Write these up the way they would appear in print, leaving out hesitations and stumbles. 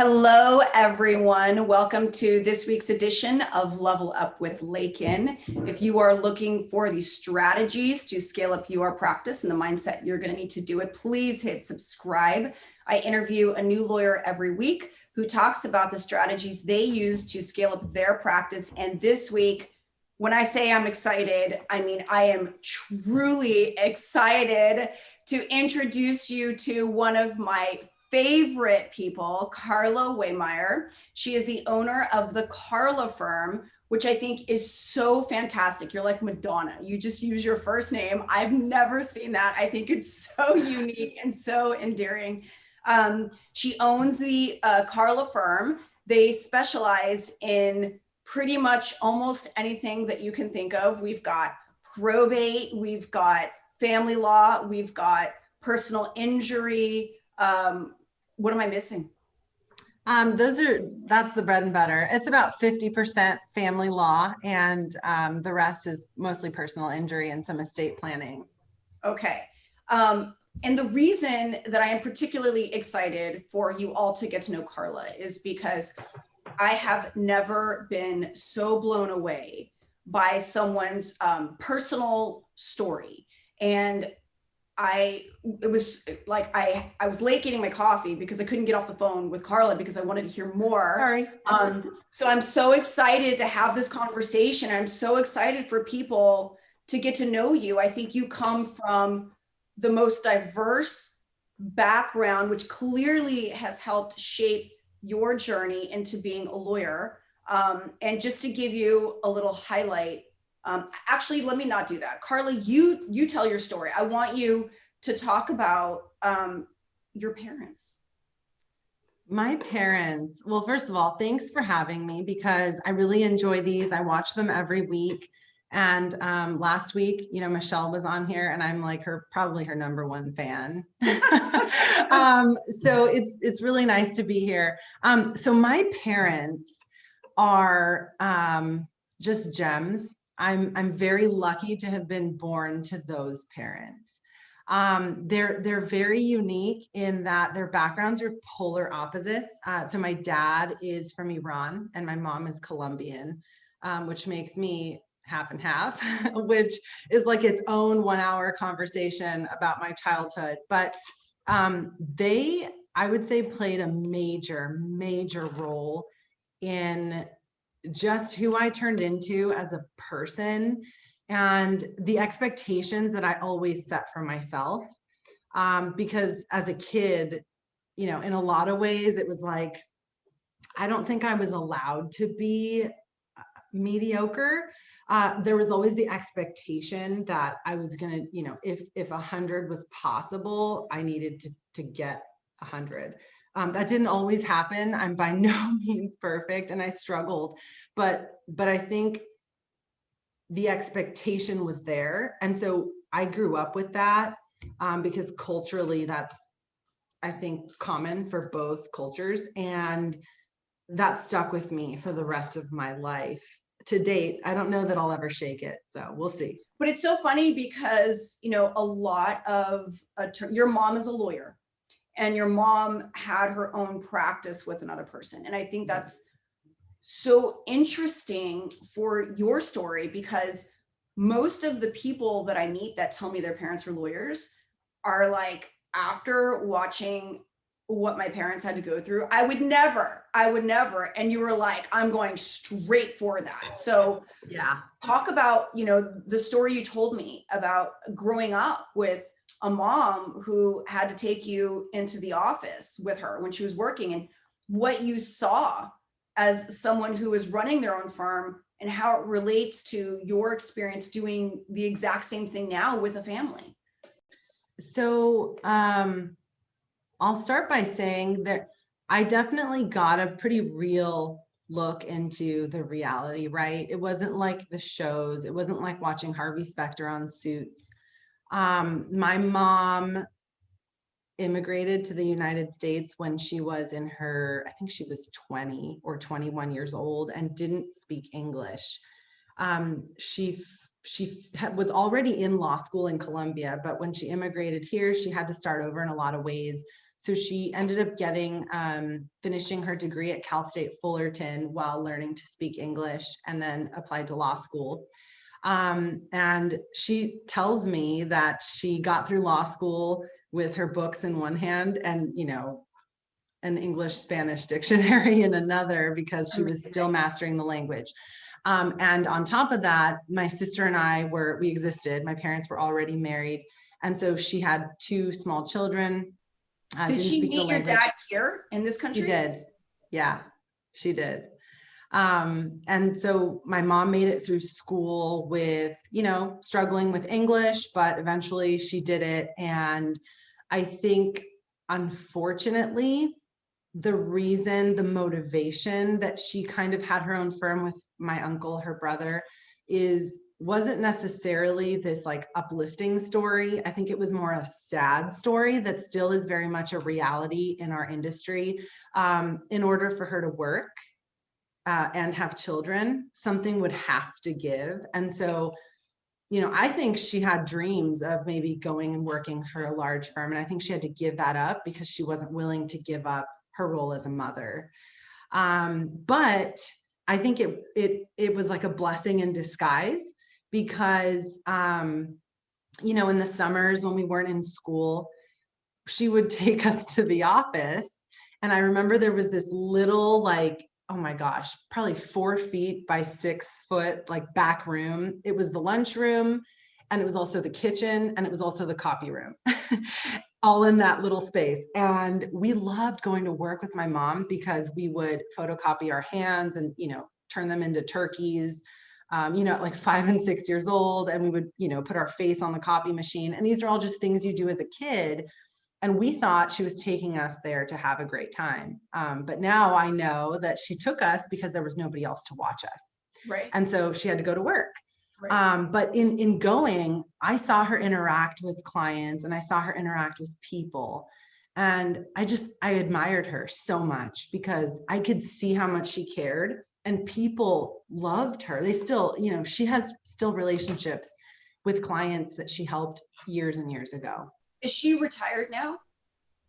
Hello, everyone. Welcome to this week's edition of Level Up with Laiken. If you are looking for the strategies to scale up your practice and the mindset you're going to need to do it, please hit subscribe. I interview a new lawyer every week who talks about the strategies they use to scale up their practice. And this week, when I say I'm excited, I mean I am truly excited to introduce you to one of my favorite people, Karla Waymire. She is the owner of the Karla Firm, which I think is so fantastic. You're like Madonna. You just use your first name. I've never seen that. I think it's so unique and so endearing. She owns the Karla Firm. They specialize in pretty much almost anything that you can think of. We've got probate, we've got family law, we've got personal injury. What am I missing? That's the bread and butter. It's about 50% family law, and the rest is mostly personal injury and some estate planning. Okay. And the reason that I am particularly excited for you all to get to know Karla is because I have never been so blown away by someone's personal story. And I was late getting my coffee because I couldn't get off the phone with Karla because I wanted to hear more. Sorry. So I'm so excited to have this conversation. I'm so excited for people to get to know you. I think you come from the most diverse background, which clearly has helped shape your journey into being a lawyer. And just to give you a little highlight, actually, let me not do that. Karla, you tell your story. I want you to talk about your parents. My parents, well, first of all, thanks for having me because I really enjoy these. I watch them every week. And last week, Michelle was on here and I'm like probably her number one fan. So it's really nice to be here. So my parents are just gems. I'm very lucky to have been born to those parents. They're very unique in that their backgrounds are polar opposites. So my dad is from Iran and my mom is Colombian, which makes me half and half, which is like its own 1 hour conversation about my childhood. But they, I would say, played a major role in just who I turned into as a person and the expectations that I always set for myself. Because as a kid, in a lot of ways, it was like, I don't think I was allowed to be mediocre. There was always the expectation that I was going to, if 100 was possible, I needed to get 100. That didn't always happen. I'm by no means perfect and I struggled, but I think the expectation was there. And so I grew up with that because culturally that's, I think, common for both cultures. And that stuck with me for the rest of my life. To date, I don't know that I'll ever shake it. So we'll see. But it's so funny because, a lot of your mom is a lawyer and your mom had her own practice with another person. And I think that's so interesting for your story because most of the people that I meet that tell me their parents were lawyers are like, after watching what my parents had to go through, I would never. And you were like, I'm going straight for that. So yeah, talk about, the story you told me about growing up with a mom who had to take you into the office with her when she was working and what you saw as someone who is running their own firm and how it relates to your experience doing the exact same thing now with a family. So, I'll start by saying that I definitely got a pretty real look into the reality, right? It wasn't like the shows. It wasn't like watching Harvey Specter on Suits. My mom immigrated to the United States when she was in her, I think she was 20 or 21 years old and didn't speak English. She was already in law school in Columbia, but when she immigrated here, she had to start over in a lot of ways. So she ended up finishing her degree at Cal State Fullerton while learning to speak English, and then applied to law school. And she tells me that she got through law school with her books in one hand and, an English Spanish dictionary in another, because she was still mastering the language. And on top of that, my sister and I we existed. My parents were already married. And so she had 2 small children. Did she meet your dad here in this country? She did. Yeah, she did. And so my mom made it through school with, struggling with English, but eventually she did it. And I think, unfortunately, the motivation that she kind of had her own firm with my uncle, her brother, wasn't necessarily this like uplifting story. I think it was more a sad story that still is very much a reality in our industry. In order for her to work and have children, something would have to give. And so, I think she had dreams of maybe going and working for a large firm. And I think she had to give that up because she wasn't willing to give up her role as a mother. But I think it was like a blessing in disguise, because, in the summers when we weren't in school, she would take us to the office. And I remember there was this little, like, oh my gosh, probably 4 feet by 6 foot, like back room. It was the lunchroom, and it was also the kitchen, and it was also the copy room, all in that little space. And we loved going to work with my mom because we would photocopy our hands and, turn them into turkeys, at like 5 and 6 years old. And we would, put our face on the copy machine. And these are all just things you do as a kid. And we thought she was taking us there to have a great time. But now I know that she took us because there was nobody else to watch us. Right. And so she had to go to work. Right. But in going, I saw her interact with clients, and I saw her interact with people. And I admired her so much because I could see how much she cared, and people loved her. They still, she has still relationships with clients that she helped years and years ago. Is she retired now?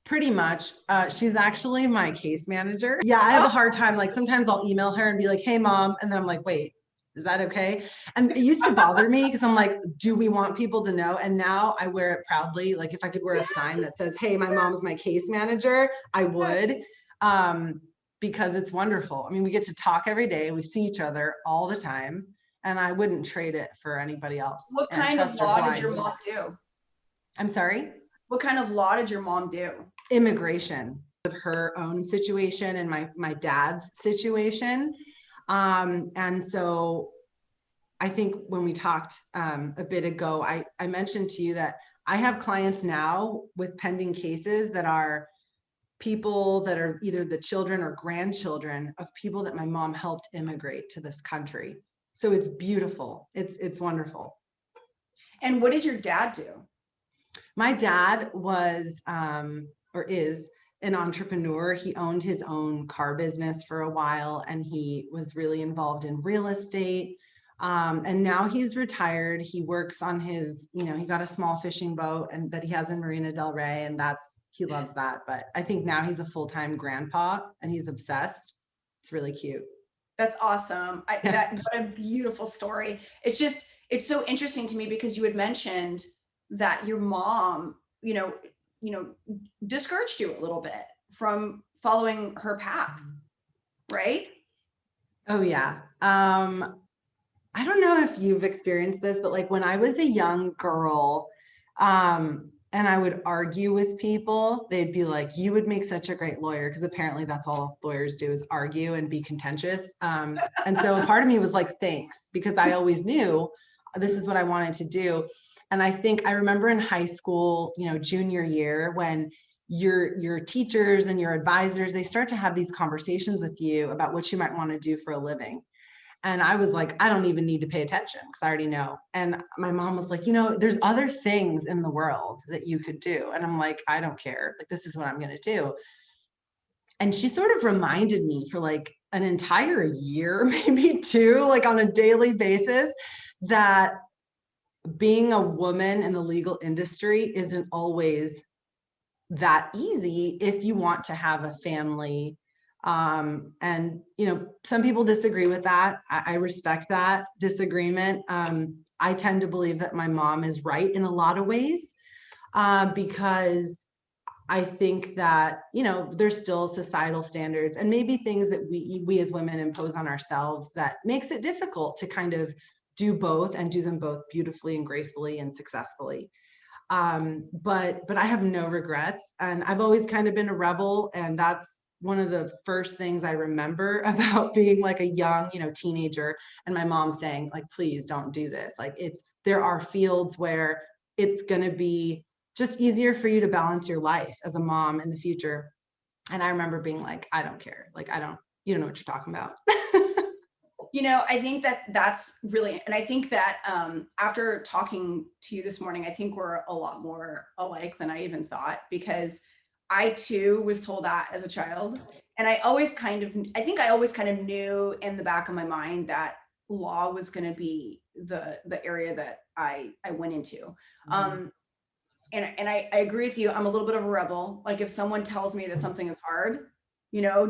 Pretty much. She's actually my case manager. Yeah, I have a hard time. Like, sometimes I'll email her and be like, hey, mom. And then I'm like, wait, is that okay? And it used to bother me because I'm like, do we want people to know? And now I wear it proudly. Like, if I could wear a sign that says, hey, my mom's my case manager, I would, because it's wonderful. I mean, we get to talk every day. We see each other all the time, and I wouldn't trade it for anybody else. What kind of law did your mom do? I'm sorry? What kind of law did your mom do? Immigration, of her own situation and my dad's situation. And so I think when we talked a bit ago, I mentioned to you that I have clients now with pending cases that are people that are either the children or grandchildren of people that my mom helped immigrate to this country. So it's beautiful. It's wonderful. And what did your dad do? My dad was, or is, an entrepreneur. He owned his own car business for a while, and he was really involved in real estate. And now he's retired. He works on his, he got a small fishing boat and that he has in Marina Del Rey, and he loves that. But I think now he's a full-time grandpa and he's obsessed. It's really cute. That's awesome. What a beautiful story. It's so interesting to me because you had mentioned that your mom, discouraged you a little bit from following her path, right? Oh yeah. I don't know if you've experienced this, but like when I was a young girl, and I would argue with people, they'd be like, you would make such a great lawyer, because apparently that's all lawyers do is argue and be contentious. And so part of me was like, thanks, because I always knew this is what I wanted to do. And I remember in high school, junior year, when your teachers and your advisors, they start to have these conversations with you about what you might want to do for a living. And I was like, I don't even need to pay attention because I already know. And my mom was like, there's other things in the world that you could do. And I'm like, I don't care. Like, this is what I'm going to do. And she sort of reminded me for like an entire year, maybe 2, like on a daily basis, that being a woman in the legal industry isn't always that easy if you want to have a family. And, some people disagree with that. I respect that disagreement. I tend to believe that my mom is right in a lot of ways, because I think that, there's still societal standards and maybe things that we as women impose on ourselves that makes it difficult to kind of do both and do them both beautifully and gracefully and successfully. But I have no regrets, and I've always kind of been a rebel. And that's one of the first things I remember about being like a young, teenager, and my mom saying like, please don't do this. Like there are fields where it's going to be just easier for you to balance your life as a mom in the future. And I remember being like, I don't care. Like, you don't know what you're talking about. I think that that's really, and I think that after talking to you this morning, I think we're a lot more alike than I even thought, because I too was told that as a child. And I think I always kind of knew in the back of my mind that law was going to be the area that I went into. Mhm. And I agree with you. I'm a little bit of a rebel. Like if someone tells me that something is hard,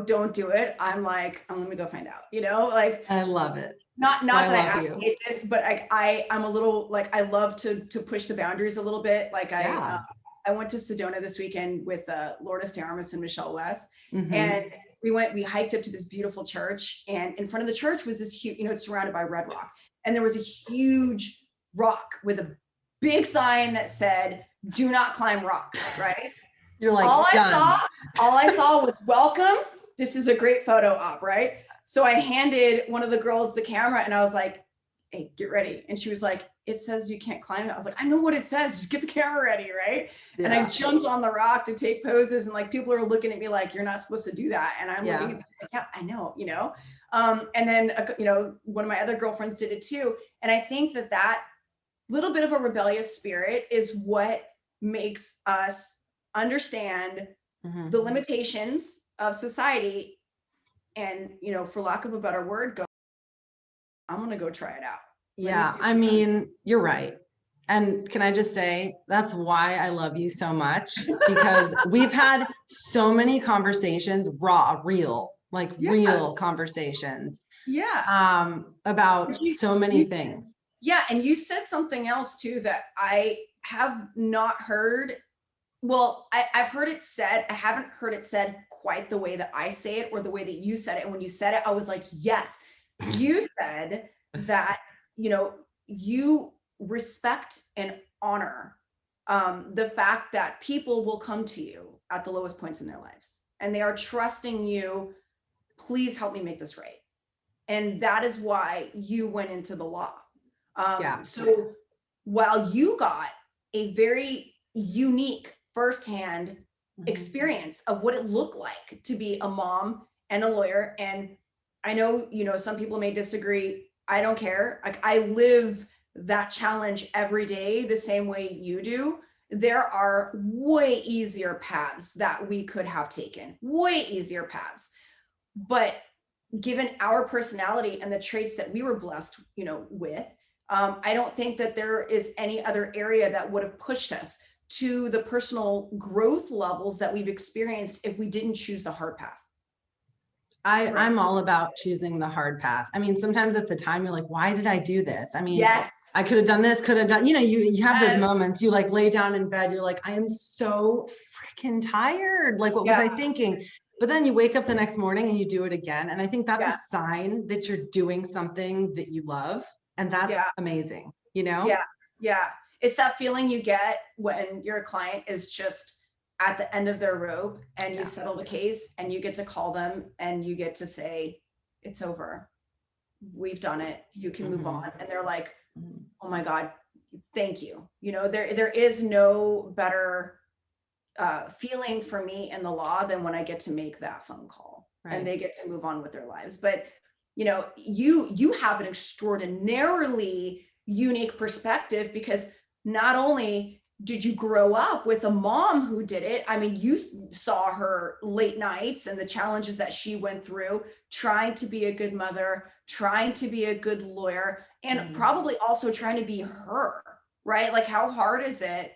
don't do it. I'm like, let me go find out, like I love it. not Well, I that I love you. advocate this, but I'm a little like, I love to push the boundaries a little bit. Like Yeah. I went to Sedona this weekend with Lourdes de Armas and Michelle West. Mm-hmm. And we hiked up to this beautiful church, and in front of the church was this huge, it's surrounded by red rock. And there was a huge rock with a big sign that said, do not climb rock, right? You're like, all done. I saw was welcome. This is a great photo op, right? So I handed one of the girls the camera and I was like, hey, get ready. And she was like, it says you can't climb it. I was like, I know what it says. Just get the camera ready, right? Yeah. And I jumped on the rock to take poses, and like people are looking at me like, you're not supposed to do that. And I'm looking at them like, yeah, I know, and then, one of my other girlfriends did it too. And I think that little bit of a rebellious spirit is what makes us understand Mm-hmm. the limitations of society, and for lack of a better word, I'm gonna go try it out. Yeah, I mean, you're right. And can I just say, that's why I love you so much, because we've had so many conversations, real conversations, Yeah. about so many things. Yeah, and you said something else too that I have not heard. Well, I've heard it said. I haven't heard it said quite the way that I say it or the way that you said it. And when you said it, I was like, yes. You said that, you respect and honor the fact that people will come to you at the lowest points in their lives and they are trusting you. Please help me make this right. And that is why you went into the law. So while you got a very unique firsthand experience of what it looked like to be a mom and a lawyer, and I know, some people may disagree. I don't care. Like I live that challenge every day the same way you do. There are way easier paths that we could have taken, way easier paths. But given our personality and the traits that we were blessed, with, I don't think that there is any other area that would have pushed us to the personal growth levels that we've experienced if we didn't choose the hard path. I'm all about choosing the hard path. I mean, sometimes at the time you're like, why did I do this? I mean, yes, I could have done this, could have done, you have those moments, you like lay down in bed, you're like, I am so freaking tired. Like, what was I thinking? But then you wake up the next morning and you do it again. And I think that's a sign that you're doing something that you love. And that's amazing, Yeah. Yeah. It's that feeling you get when your client is just at the end of their rope and you settle the case and you get to call them and you get to say, it's over. We've done it. You can move on. And they're like, oh my God, thank you. There is no better feeling for me in the law than when I get to make that phone call and they get to move on with their lives. But you have an extraordinarily unique perspective, because not only did you grow up with a mom who did it, I mean, you saw her late nights and the challenges that she went through, trying to be a good mother, trying to be a good lawyer, and probably also trying to be her. right? Like, how hard is it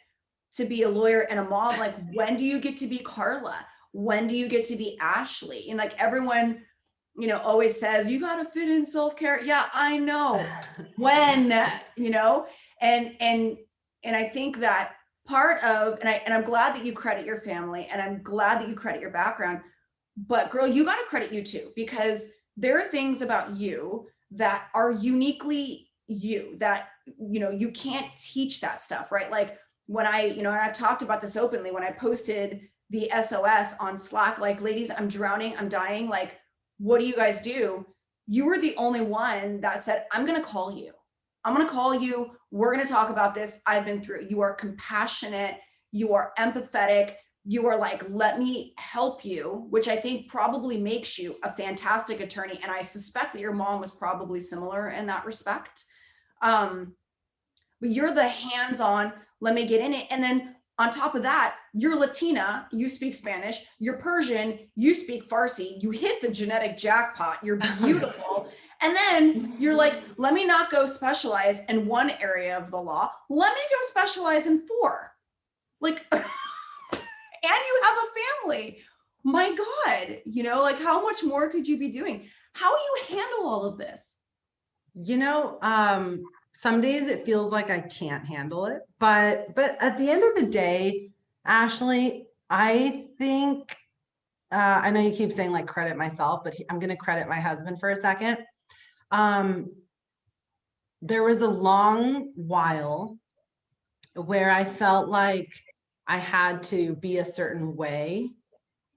to be a lawyer and a mom? Like, when do you get to be Karla? When do you get to be Ashley? And like everyone, always says, you got to fit in self-care. Yeah, I know. When, and I think that part of, and I'm glad that you credit your family, and I'm glad that you credit your background, but girl, you got to credit you too, because there are things about you that are uniquely you that, you can't teach that stuff, right? Like when and I've talked about this openly, when I posted the SOS on Slack, like, ladies, I'm drowning, I'm dying. Like, what do you guys do? You were the only one that said, I'm going to call you. I'm going to call you. We're going to talk about this. I've been through it. You are compassionate. You are empathetic. You are like, let me help you, which I think probably makes you a fantastic attorney. And I suspect that your mom was probably similar in that respect. But you're the hands-on, let me get in it. And then on top of that, you're Latina, you speak Spanish, you're Persian, you speak Farsi, you hit the genetic jackpot, you're beautiful. And then you're like, let me not go specialize in one area of the law, let me go specialize in 4. Like, and you have a family. My God, like, how much more could you be doing? How do you handle all of this? Some days it feels like I can't handle it, but at the end of the day, Ashley, I think, I know you keep saying like credit myself, but I'm going to credit my husband for a second. There was a long while where I felt like I had to be a certain way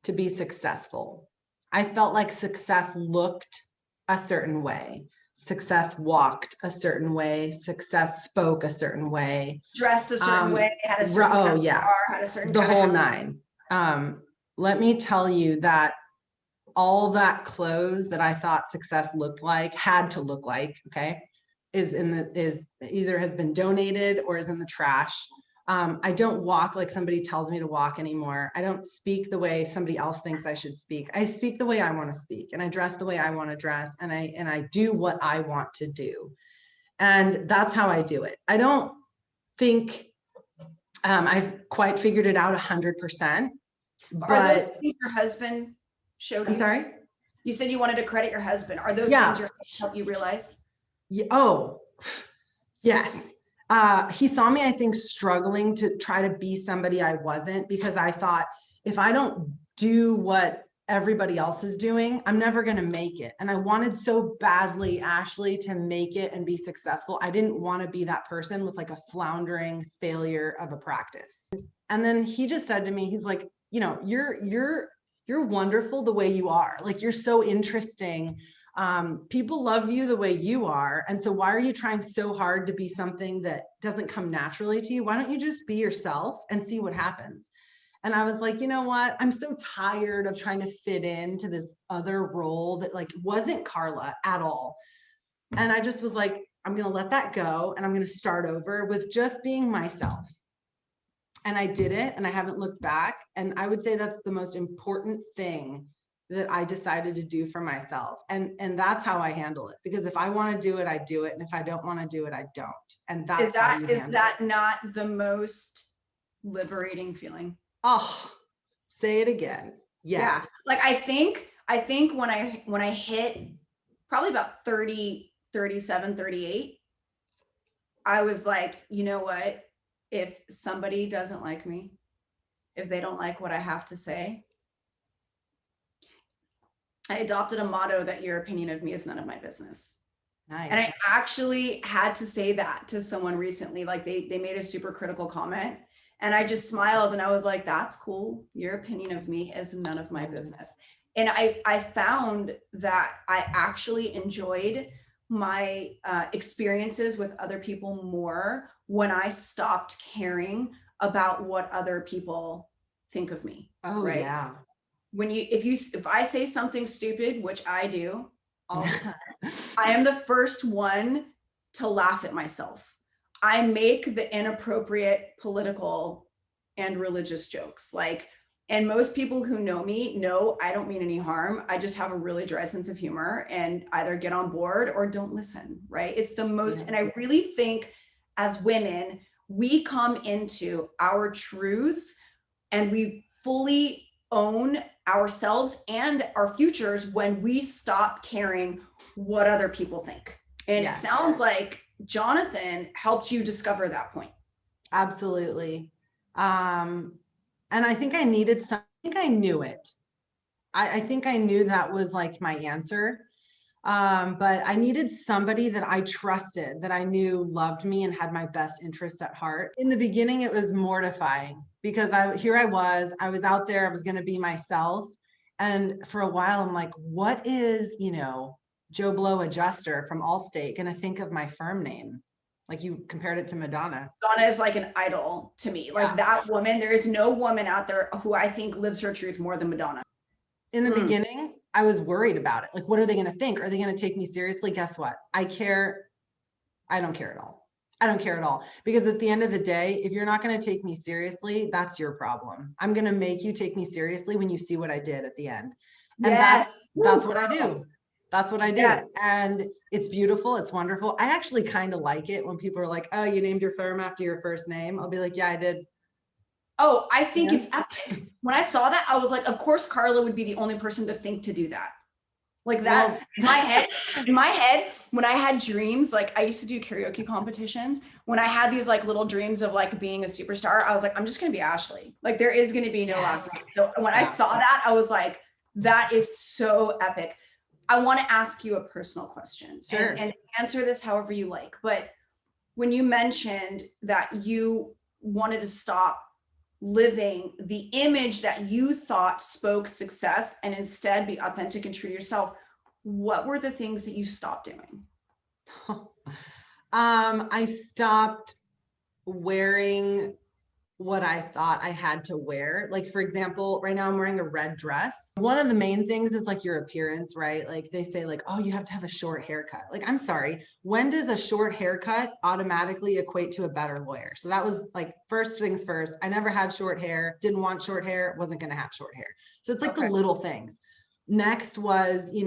to be successful. I felt like success looked a certain way. Success walked a certain way. Success spoke a certain way. Dressed a certain way, had a certain kind of car, had a certain the whole 9. Let me tell you that all that clothes that I thought success looked like, had to look like, okay, is either has been donated or is in the trash. I don't walk like somebody tells me to walk anymore. I don't speak the way somebody else thinks I should speak. I speak the way I want to speak, and I dress the way I want to dress, and I do what I want to do. And that's how I do it. I don't think I've quite figured it out 100%. Are those things your husband showed you? I'm sorry? You said you wanted to credit your husband. Are those things that help you realize? Yeah. Oh, yes. He saw me, I think, struggling to try to be somebody I wasn't, because I thought, if I don't do what everybody else is doing, I'm never going to make it. And I wanted so badly, Ashley, to make it and be successful. I didn't want to be that person with like a floundering failure of a practice. And then he just said to me, he's like, you're wonderful the way you are. Like, you're so interesting. People love you the way you are. And so why are you trying so hard to be something that doesn't come naturally to you? Why don't you just be yourself and see what happens? And I was like, you know what? I'm so tired of trying to fit into this other role that like wasn't Karla at all. And I just was like, I'm going to let that go, and I'm going to start over with just being myself. And I did it, and I haven't looked back. And I would say that's the most important thing that I decided to do for myself. And that's how I handle it. Because if I want to do it, I do it. And if I don't want to do it, I don't. And that's is that not the most liberating feeling? Oh, say it again. Yes. Yeah. Like, I think when I hit probably about 30, 37, 38, I was like, you know what? If somebody doesn't like me, if they don't like what I have to say, I adopted a motto that your opinion of me is none of my business. Nice. And I actually had to say that to someone recently. Like, they made a super critical comment, and I just smiled and I was like, that's cool. Your opinion of me is none of my business. And I found that I actually enjoyed my experiences with other people more when I stopped caring about what other people think of me. Oh, right? Yeah. If I say something stupid, which I do all the time, I am the first one to laugh at myself. I make the inappropriate political and religious jokes. Like, and most people who know me know I don't mean any harm. I just have a really dry sense of humor, and either get on board or don't listen, right? It's the most, and I really think as women, we come into our truths and we fully own ourselves and our futures when we stop caring what other people think. And Yes. It sounds like Jonathan helped you discover that point. Absolutely. And I think I needed some, I think I knew it. I think I knew that was like my answer. But I needed somebody that I trusted, that I knew loved me and had my best interest at heart. In the beginning, it was mortifying because I was out there, I was going to be myself. And for a while, I'm like, what is, Joe Blow adjuster from Allstate going to think of my firm name? Like, you compared it to Madonna. Madonna is like an idol to me. Like that woman, there is no woman out there who I think lives her truth more than Madonna. In the beginning, I was worried about it. Like, what are they going to think? Are they going to take me seriously? Guess what? I don't care at all. I don't care at all. Because at the end of the day, if you're not going to take me seriously, that's your problem. I'm going to make you take me seriously when you see what I did at the end. And that's what I do. That's what I do. Yes. And it's beautiful. It's wonderful. I actually kind of like it when people are like, oh, you named your firm after your first name. I'll be like, yeah, I did. Oh, I think it's epic. When I saw that, I was like, of course, Karla would be the only person to think to do that. Like that, well, in my head, when I had dreams, like I used to do karaoke competitions. When I had these like little dreams of like being a superstar, I was like, I'm just going to be Ashley. Like there is going to be no last name. So when I saw that, I was like, that is so epic. I want to ask you a personal question. Sure. And answer this however you like. But when you mentioned that you wanted to stop living the image that you thought spoke success and instead be authentic and true to yourself, what were the things that you stopped doing? I stopped wearing what I thought I had to wear. Like, for example, right now I'm wearing a red dress. One of the main things is like your appearance, right? Like they say like, oh, you have to have a short haircut. Like, I'm sorry, when does a short haircut automatically equate to a better lawyer? So that was like, first things first. I never had short hair, didn't want short hair, wasn't going to have short hair. So it's like the little things. Next was, if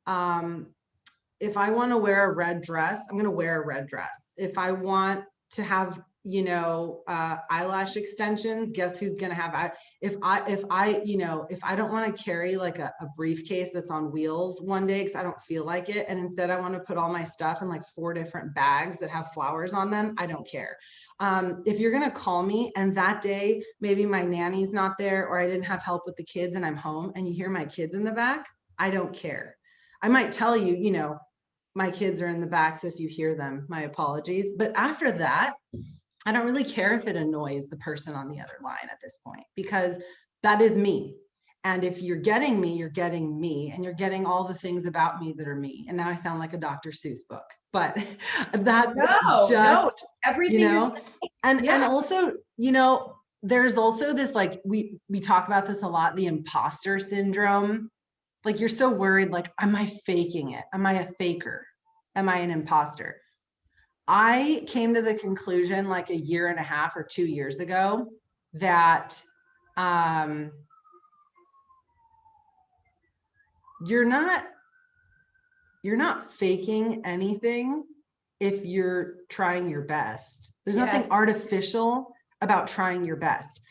I want to wear a red dress, I'm going to wear a red dress. If I want to have eyelash extensions, guess who's going to have, if I don't want to carry like a briefcase that's on wheels one day because I don't feel like it, and instead I want to put all my stuff in like 4 different bags that have flowers on them, I don't care. If you're going to call me and that day maybe my nanny's not there or I didn't have help with the kids and I'm home and you hear my kids in the back, I don't care. I might tell you, my kids are in the back, so if you hear them, my apologies. But after that, I don't really care if it annoys the person on the other line at this point, because that is me. And if you're getting me, you're getting me, and you're getting all the things about me that are me. And now I sound like a Dr. Seuss book, but that's everything. And also, there's also this, like, we talk about this a lot, the imposter syndrome. Like, you're so worried, like, am I faking it? Am I a faker? Am I an imposter? I came to the conclusion like 1.5 years or 2 years ago that you're not faking anything if you're trying your best. There's nothing artificial about trying your best.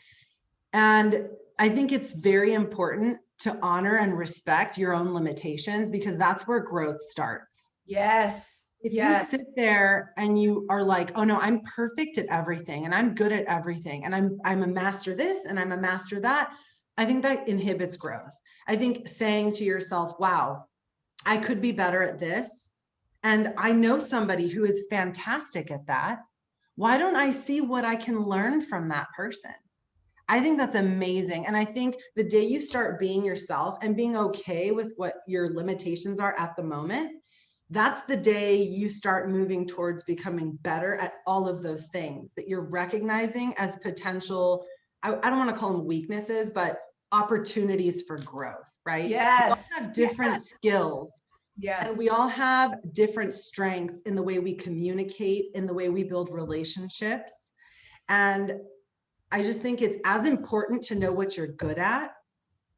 And I think it's very important to honor and respect your own limitations, because that's where growth starts. Yes. If you sit there and you are like, oh no, I'm perfect at everything and I'm good at everything and I'm a master this and I'm a master that, I think that inhibits growth. I think saying to yourself, wow, I could be better at this, and I know somebody who is fantastic at that. Why don't I see what I can learn from that person? I think that's amazing. And I think the day you start being yourself and being okay with what your limitations are at the moment, that's the day you start moving towards becoming better at all of those things that you're recognizing as potential. I don't want to call them weaknesses, but opportunities for growth, right? Yes. We all have different skills. Yes. And we all have different strengths in the way we communicate, in the way we build relationships. And I just think it's as important to know what you're good at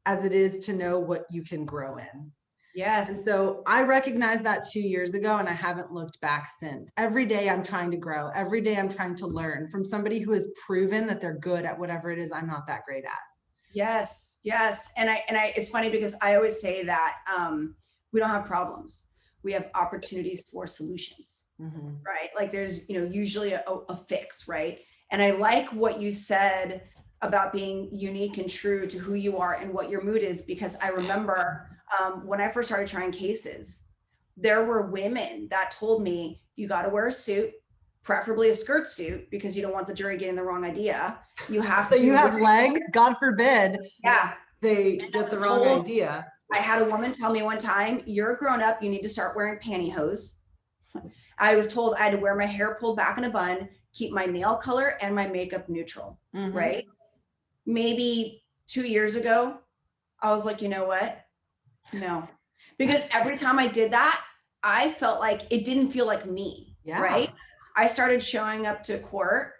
as it is to know what you can grow in. Yes. And so I recognized that 2 years ago, and I haven't looked back since. Every day I'm trying to grow. Every day I'm trying to learn from somebody who has proven that they're good at whatever it is I'm not that great at. Yes, yes. It's funny because I always say that we don't have problems. We have opportunities for solutions, right? Like there's, usually a fix, right? And I like what you said about being unique and true to who you are and what your mood is, because I remember when I first started trying cases, there were women that told me, you got to wear a suit, preferably a skirt suit, because you don't want the jury getting the wrong idea. You have So to. you have legs, God forbid. Yeah. They get the wrong idea. I had a woman tell me one time, you're a grown up, you need to start wearing pantyhose. I was told I had to wear my hair pulled back in a bun, keep my nail color and my makeup neutral, right? Maybe 2 years ago, I was like, you know what? No. Because every time I did that, I felt like it didn't feel like me, right? I started showing up to court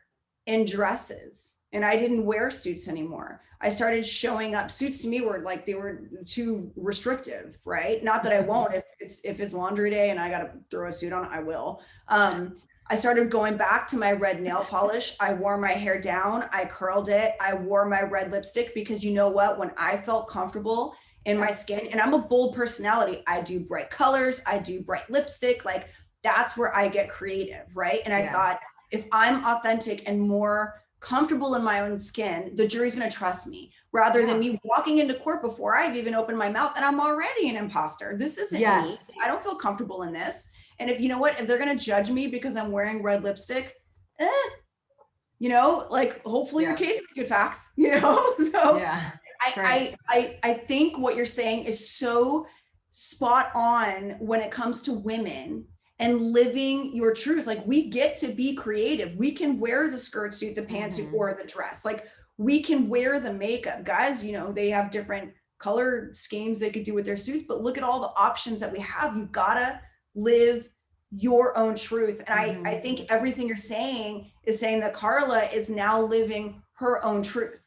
in dresses and I didn't wear suits anymore. I started showing up. Suits to me were like, they were too restrictive, right? Not that I won't. If it's laundry day and I got to throw a suit on, I will. I started going back to my red nail polish. I wore my hair down. I curled it. I wore my red lipstick because you know what? When I felt comfortable in my skin, and I'm a bold personality, I do bright colors. I do bright lipstick. Like that's where I get creative, right? And I thought, if I'm authentic and more comfortable in my own skin, the jury's going to trust me rather than me walking into court before I've even opened my mouth and I'm already an imposter. This isn't me. I don't feel comfortable in this. And if you know what, if they're going to judge me because I'm wearing red lipstick, like hopefully your case is good facts, So I think what you're saying is so spot on when it comes to women and living your truth. Like we get to be creative. We can wear the skirt suit, the pantsuit, or the dress. Like we can wear the makeup. Guys, they have different color schemes they could do with their suits, but look at all the options that we have. You gotta live your own truth. And I think everything you're saying is saying that Karla is now living her own truth.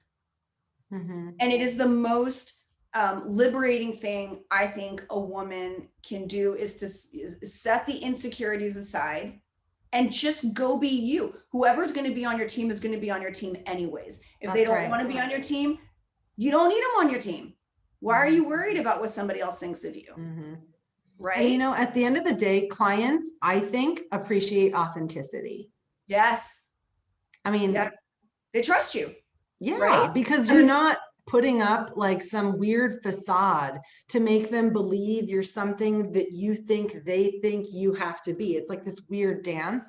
And it is the most liberating thing I think a woman can do is to set the insecurities aside and just go be you. Whoever's going to be on your team is going to be on your team anyways. If they don't want to be on your team, you don't need them on your team. Why are you worried about what somebody else thinks of you? Right. And at the end of the day, clients, I think, appreciate authenticity. Yes. I mean, they trust you. Yeah, right? Because you're not putting up like some weird facade to make them believe you're something that you think they think you have to be. It's like this weird dance.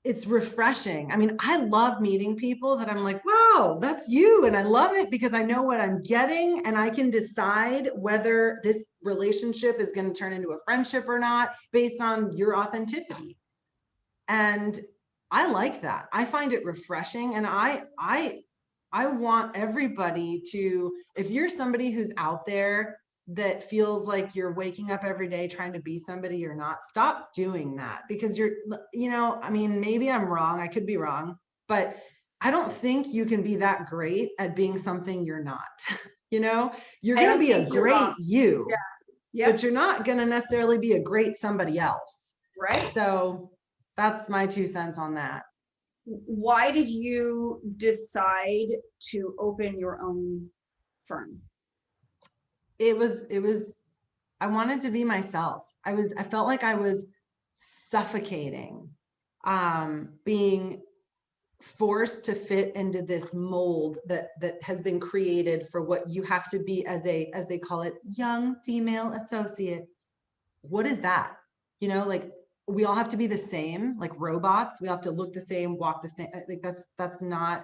It's refreshing. I mean, I love meeting people that I'm like, wow, that's you. And I love it because I know what I'm getting and I can decide whether this relationship is going to turn into a friendship or not based on your authenticity. And I like that. I find it refreshing. And I want everybody to, if you're somebody who's out there that feels like you're waking up every day trying to be somebody you're not, stop doing that because I mean, maybe I'm wrong. I could be wrong, but I don't think you can be that great at being something you're not. You're going to be a great you, but you're not going to necessarily be a great somebody else. Right. So that's my 2 cents on that. Why did you decide to open your own firm? It was, I wanted to be myself. I felt like I was suffocating, being forced to fit into this mold that has been created for what you have to be as they call it, young female associate. What is that? Like we all have to be the same, like robots. We have to look the same, walk the same. Like that's not,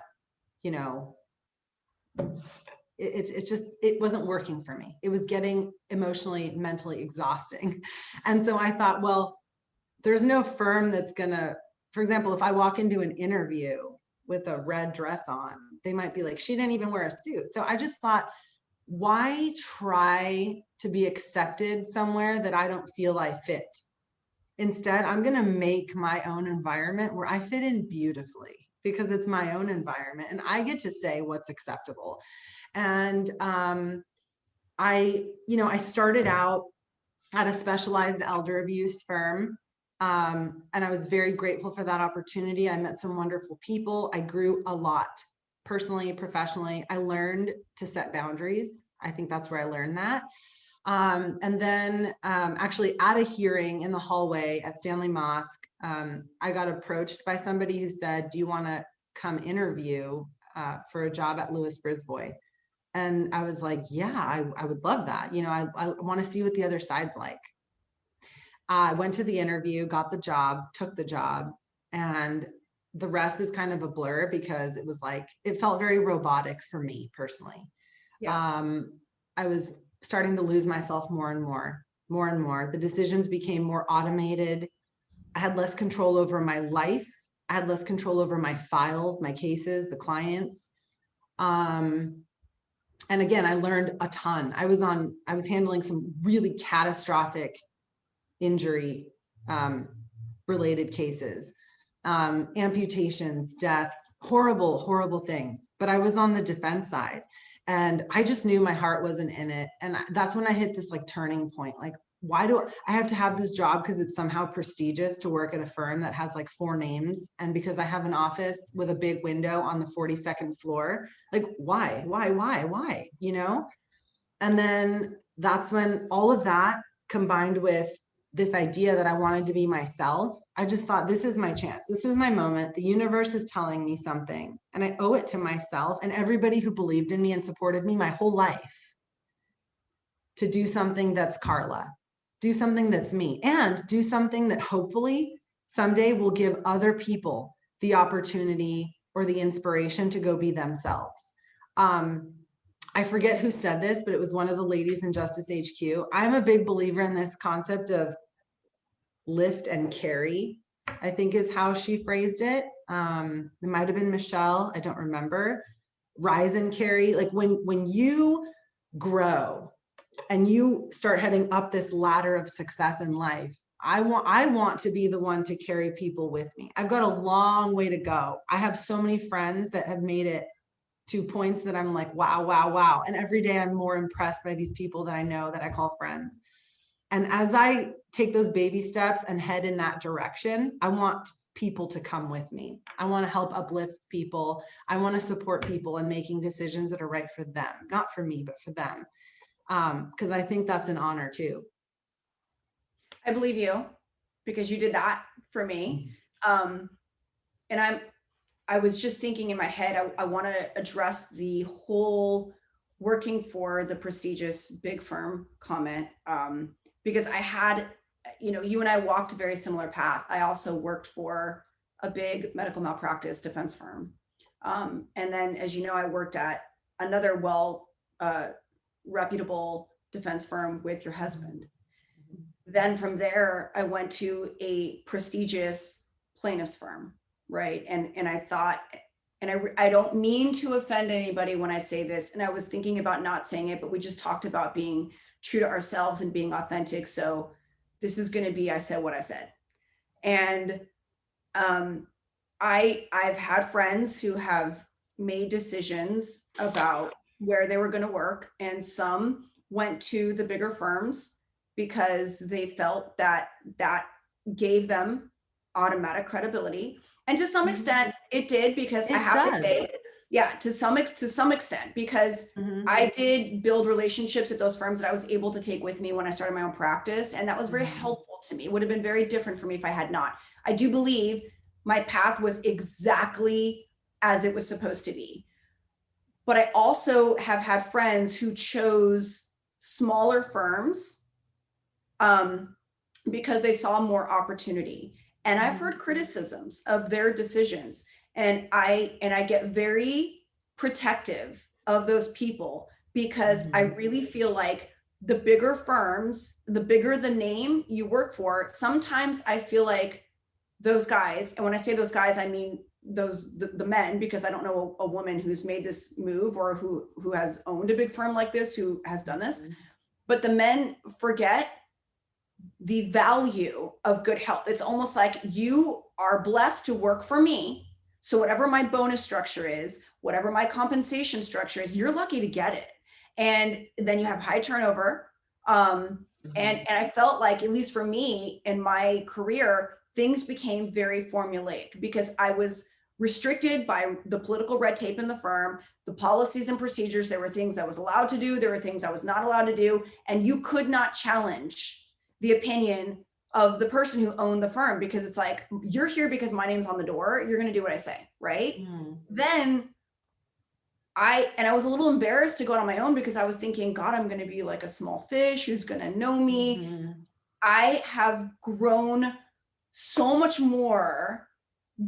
it's just, it wasn't working for me. It was getting emotionally, mentally exhausting. And so I thought, well, there's no firm that's gonna, for example, if I walk into an interview with a red dress on, they might be like, she didn't even wear a suit. So I just thought, why try to be accepted somewhere that I don't feel I fit? Instead, I'm going to make my own environment where I fit in beautifully because it's my own environment and I get to say what's acceptable. And I started out at a specialized elder abuse firm. And I was very grateful for that opportunity. I met some wonderful people. I grew a lot personally, professionally. I learned to set boundaries. I think that's where I learned that. And then actually at a hearing in the hallway at Stanley Mosque, I got approached by somebody who said, do you want to come interview for a job at Lewis Brisbois? And I was like, yeah, I would love that. I want to see what the other side's like. I went to the interview, got the job, took the job, and the rest is kind of a blur because it felt very robotic for me personally. Yeah. I was starting to lose myself more and more. The decisions became more automated. I had less control over my life. I had less control over my files, my cases, the clients. And again, I learned a ton. I was handling some really catastrophic injury related cases, amputations, deaths, horrible things. But I was on the defense side and I just knew my heart wasn't in it. And that's when I hit this turning point. Why do I have to have this job because it's somehow prestigious to work at a firm that has 4 names? And because I have an office with a big window on the 42nd floor, why? And then that's when all of that combined with this idea that I wanted to be myself, I just thought, this is my chance. This is my moment. The universe is telling me something and I owe it to myself and everybody who believed in me and supported me my whole life to do something that's Karla, do something that's me, and do something that hopefully someday will give other people the opportunity or the inspiration to go be themselves. I forget who said this, but it was one of the ladies in Justice HQ. I'm a big believer in this concept of lift and carry, I think is how she phrased it. It might've been Michelle, I don't remember. Rise and carry, when you grow and you start heading up this ladder of success in life, I want to be the one to carry people with me. I've got a long way to go. I have so many friends that have made it to points that I'm like, wow. And every day I'm more impressed by these people that I know that I call friends. And as I take those baby steps and head in that direction, I want people to come with me. I want to help uplift people. I want to support people in making decisions that are right for them, not for me, but for them. Because I think that's an honor too. I believe you because you did that for me. And I was just thinking in my head, I want to address the whole working for the prestigious big firm comment, because I had, you and I walked a very similar path. I also worked for a big medical malpractice defense firm. And then, as you know, I worked at another reputable defense firm with your husband. Then from there, I went to a prestigious plaintiff's firm. Right. And I thought, and I don't mean to offend anybody when I say this, and I was thinking about not saying it, but we just talked about being true to ourselves and being authentic. So this is going to be, I said what I said. And I've had friends who have made decisions about where they were going to work, and some went to the bigger firms because they felt that gave them automatic credibility. And to some extent it did, because I have to say, yeah, to some extent, because I did build relationships at those firms that I was able to take with me when I started my own practice. And that was very helpful to me. It would have been very different for me if I had not. I do believe my path was exactly as it was supposed to be. But I also have had friends who chose smaller firms because they saw more opportunity. And I've heard criticisms of their decisions. And I get very protective of those people, because I really feel like the bigger firms, the bigger the name you work for, sometimes I feel like those guys, and when I say those guys, I mean the men, because I don't know a woman who's made this move or who has owned a big firm like this, who has done this, but the men forget the value of good health. It's almost like you are blessed to work for me. So whatever my bonus structure is, whatever my compensation structure is, you're lucky to get it. And then you have high turnover. And I felt like, at least for me in my career, things became very formulaic because I was restricted by the political red tape in the firm, the policies and procedures. There were things I was allowed to do. There were things I was not allowed to do. And you could not challenge the opinion of the person who owned the firm, because it's like, you're here because my name's on the door. You're going to do what I say. Right. Then I was a little embarrassed to go out on my own because I was thinking, God, I'm going to be like a small fish who's going to know me. I have grown so much more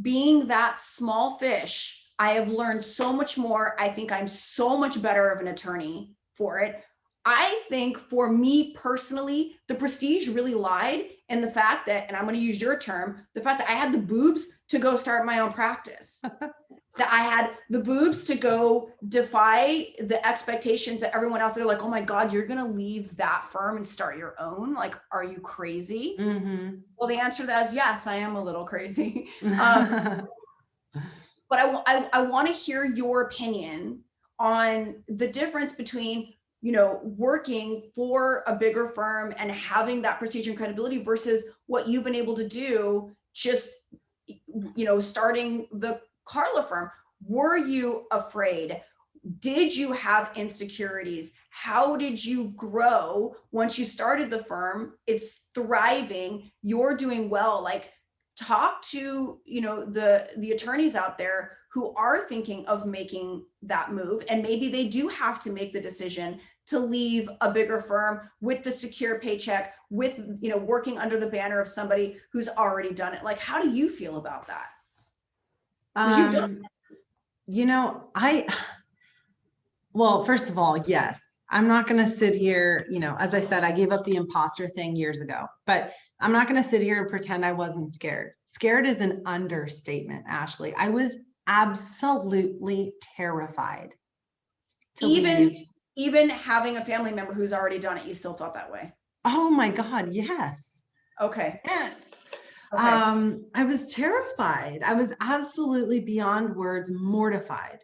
being that small fish. I have learned so much more. I think I'm so much better of an attorney for it. I think for me personally, the prestige really lied in the fact that, and I'm going to use your term, the fact that I had the boobs to go start my own practice. That I had the boobs to go defy the expectations that everyone else, they're like, oh my God, you're going to leave that firm and start your own. Like, are you crazy? Well, the answer to that is yes, I am a little crazy. But I want to hear your opinion on the difference between, working for a bigger firm and having that prestige and credibility versus what you've been able to do just, starting the Karla Firm. Were you afraid? Did you have insecurities? How did you grow once you started the firm? It's thriving. You're doing well. Like, talk to, the attorneys out there who are thinking of making that move. And maybe they do have to make the decision to leave a bigger firm with the secure paycheck, with, working under the banner of somebody who's already done it. Like, how do you feel about that? Well, first of all, yes, I'm not going to sit here, as I said, I gave up the imposter thing years ago, but I'm not going to sit here and pretend I wasn't scared. Scared is an understatement, Ashley. I was absolutely terrified to leave. Even having a family member who's already done it, you still felt that way? Oh my God, yes. Okay. Yes. Okay. I was terrified. I was absolutely beyond words mortified.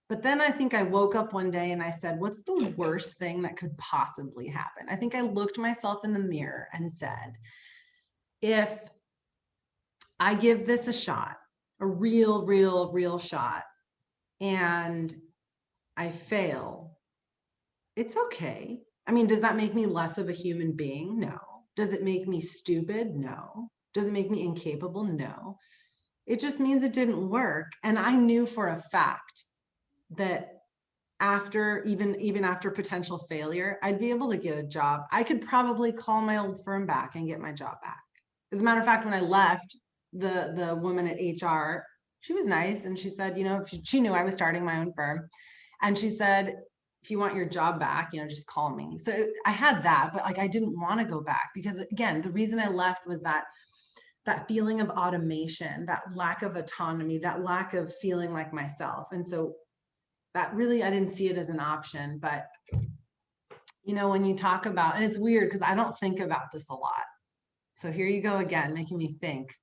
But then I think I woke up one day and I said, what's the worst thing that could possibly happen? I think I looked myself in the mirror and said, if I give this a shot, a real shot, and I fail, it's okay. I mean, does that make me less of a human being? No. Does it make me stupid? No. Does it make me incapable? No. It just means it didn't work. And I knew for a fact that after, even after potential failure, I'd be able to get a job. I could probably call my old firm back and get my job back. As a matter of fact, when I left, the woman at HR, she was nice. And she said, she knew I was starting my own firm. And she said, if you want your job back, just call me. So I had that, but like, I didn't want to go back because, again, the reason I left was that feeling of automation, that lack of autonomy, that lack of feeling like myself. And so that really, I didn't see it as an option. But, when you talk about, and it's weird because I don't think about this a lot. So here you go again, making me think.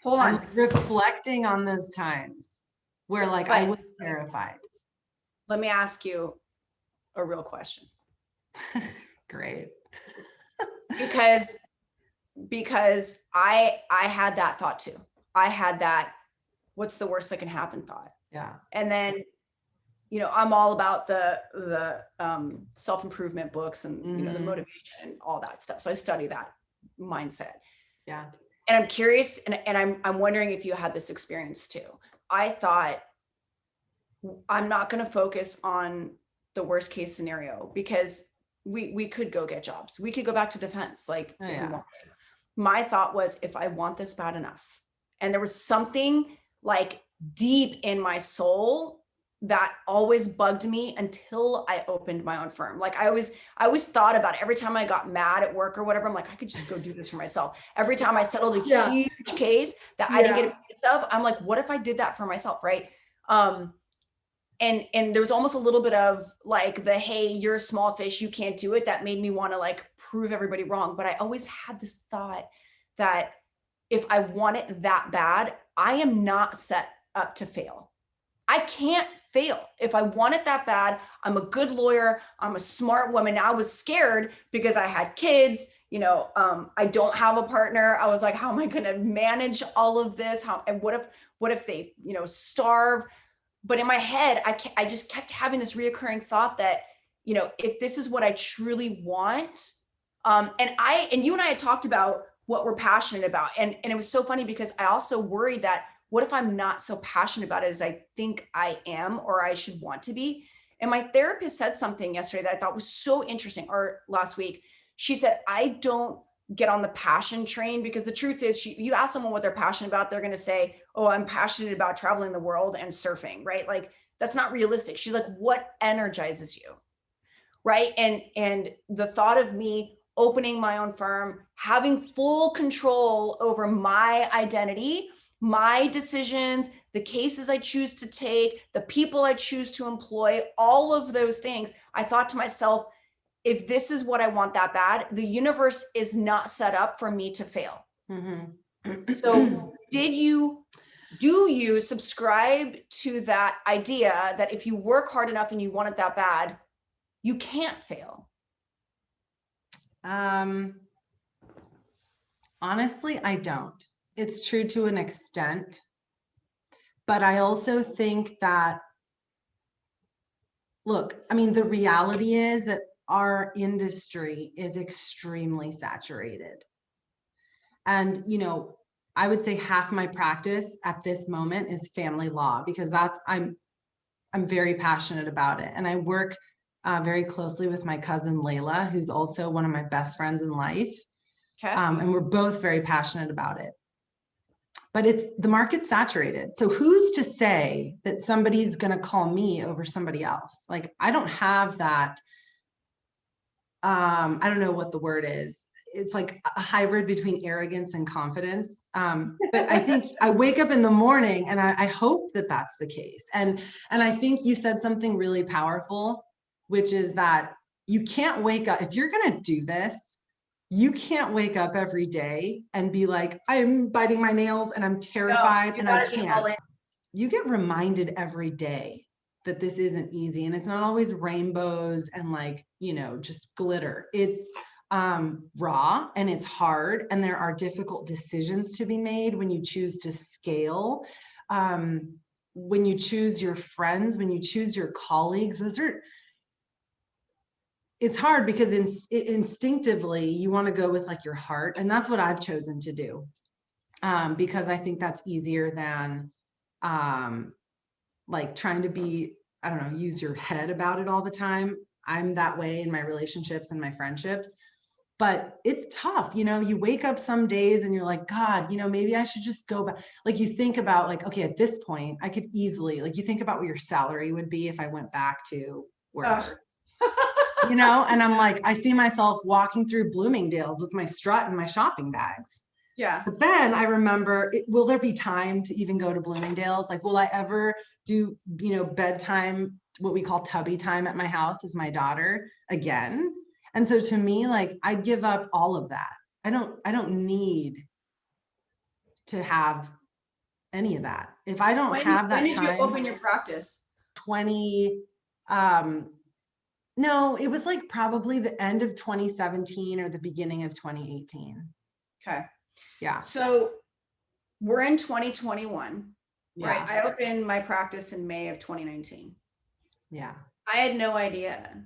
Hold on. I'm reflecting on those times where I was terrified. Let me ask you a real question. Great. because I had that thought too. I had that, what's the worst that can happen thought. Yeah. And then, I'm all about the self-improvement books and, the motivation and all that stuff. So I study that mindset. Yeah. And I'm curious, and I'm wondering if you had this experience too. I thought, I'm not going to focus on the worst case scenario because we could go get jobs. We could go back to defense. If we want. My thought was, if I want this bad enough, and there was something deep in my soul that always bugged me until I opened my own firm. I always thought about it every time I got mad at work or whatever. I'm like, I could just go do this for myself. Every time I settled a huge case that I didn't get a piece of, I'm like, what if I did that for myself? Right. And there was almost a little bit of the, hey, you're a small fish, you can't do it. That made me want to prove everybody wrong. But I always had this thought that if I want it that bad, I am not set up to fail. I can't fail. If I want it that bad, I'm a good lawyer, I'm a smart woman. Now I was scared because I had kids, I don't have a partner. I was like, how am I going to manage all of this? And what if they, starve? But in my head, I just kept having this reoccurring thought that, if this is what I truly want, and you and I had talked about what we're passionate about. And it was so funny because I also worry that what if I'm not so passionate about it as I think I am, or I should want to be? And my therapist said something yesterday that I thought was so interesting, or last week. She said, I don't get on the passion train, because the truth is, you ask someone what they're passionate about, they're going to say, oh, I'm passionate about traveling the world and surfing, right? Like, that's not realistic. She's like, what energizes you? Right. And the thought of me opening my own firm, having full control over my identity, my decisions, the cases I choose to take, the people I choose to employ, all of those things, I thought to myself, if this is what I want that bad, the universe is not set up for me to fail. Mm-hmm. So do you subscribe to that idea that if you work hard enough and you want it that bad, you can't fail? Honestly, I don't. It's true to an extent, but I also think that, look, I mean, the reality is that our industry is extremely saturated. And, I would say half my practice at this moment is family law, because I'm very passionate about it. And I work very closely with my cousin Layla, who's also one of my best friends in life. Okay. And we're both very passionate about it. But the market's saturated. So who's to say that somebody's going to call me over somebody else? Like, I don't have that. I don't know what the word is. It's like a hybrid between arrogance and confidence. But I think I wake up in the morning and I hope that that's the case. And I think you said something really powerful, which is that you can't wake up, if you're going to do this, you can't wake up every day and be like, I'm biting my nails and I'm terrified and I can't. You get reminded every day that this isn't easy, and it's not always rainbows and just glitter. It's raw and it's hard, and there are difficult decisions to be made when you choose to scale, when you choose your friends, when you choose your colleagues. It's hard because instinctively you want to go with your heart, and that's what I've chosen to do, because I think that's easier than trying to be, I don't know, use your head about it all the time. I'm that way in my relationships and my friendships, but it's tough. You wake up some days and you're like, God, maybe I should just go back. You think about okay, at this point I could easily, you think about what your salary would be if I went back to wherever, and I'm I see myself walking through Bloomingdale's with my strut and my shopping bags. Yeah. But then I remember, will there be time to even go to Bloomingdale's? Will I ever do, bedtime, what we call tubby time at my house with my daughter again? And so to me, I'd give up all of that. I don't need to have any of that. If I don't have that time. When did you open your practice? No, it was probably the end of 2017 or the beginning of 2018. Okay. Yeah. So we're in 2021, yeah. right? I opened my practice in May of 2019. Yeah. I had no idea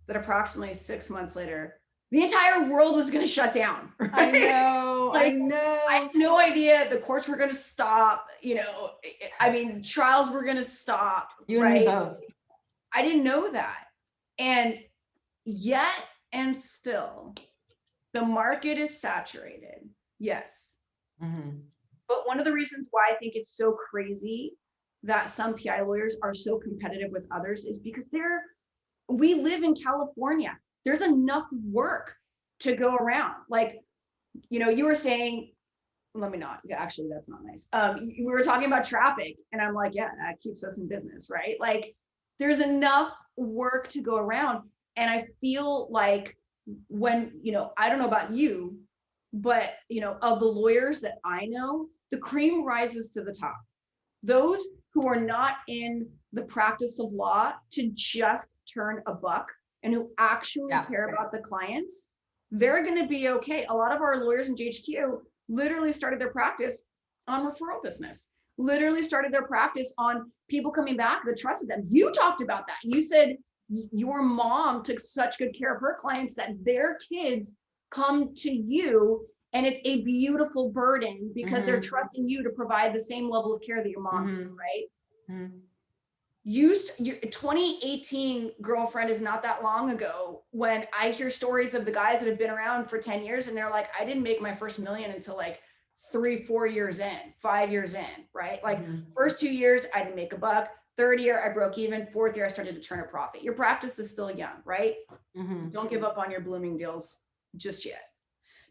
that approximately 6 months later, the entire world was going to shut down. Right? I know. I had no idea the courts were going to stop. Trials were going to stop. You right? and me both. I didn't know that. And yet, and still, the market is saturated. Yes. Mm-hmm. But one of the reasons why I think it's so crazy that some PI lawyers are so competitive with others is because we live in California. There's enough work to go around. You were saying, let me not, actually, that's not nice. We were talking about traffic and I'm like, yeah, that keeps us in business, right? There's enough work to go around. And I feel like when, I don't know about you, but, of the lawyers that I know, the cream rises to the top. Those who are not in the practice of law to just turn a buck and who actually care about the clients, they're going to be okay. A lot of our lawyers in JHQ literally started their practice on referral business, literally started their practice on people coming back that trusted them. You talked about that. You said your mom took such good care of her clients that their kids come to you, and it's a beautiful burden because they're trusting you to provide the same level of care that your mom did, right? Your 2018 girlfriend is not that long ago when I hear stories of the guys that have been around for 10 years and they're like, I didn't make my first million until like 3-4 years in, 5 years in, right? Like first 2 years, I didn't make a buck. Third year, I broke even. Fourth year, I started to turn a profit. Your practice is still young, right? Don't give up on your Bloomingdale's just yet.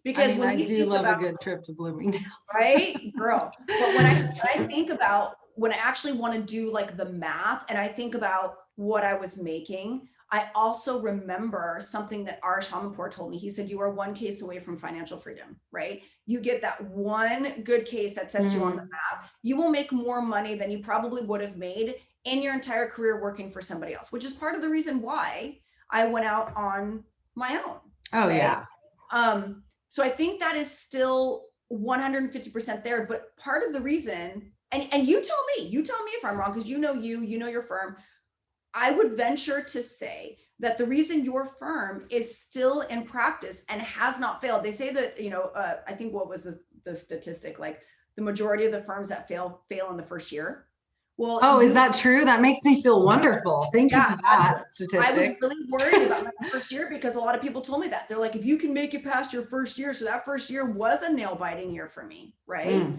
Because when I do love a good trip to Bloomingdale's. Right, girl. But when I think about, when I actually want to do like the math and I think about what I was making, I also remember something that Arish Hamanpour told me. He said, you are one case away from financial freedom, right? You get that one good case that sets you on the map. You will make more money than you probably would have made in your entire career working for somebody else, which is part of the reason why I went out on my own. Oh, right? yeah. So I think that is still 150% there, but part of the reason, and you tell me if I'm wrong, because you know your firm. I would venture to say that the reason your firm is still in practice and has not failed, they say that, I think what was the statistic, like the majority of the firms that fail in the first year. Well, is that true? That makes me feel wonderful. Thank you for that statistic. I was really worried about my first year because a lot of people told me that. They're like, if you can make it past your first year, so that first year was a nail biting year for me, right?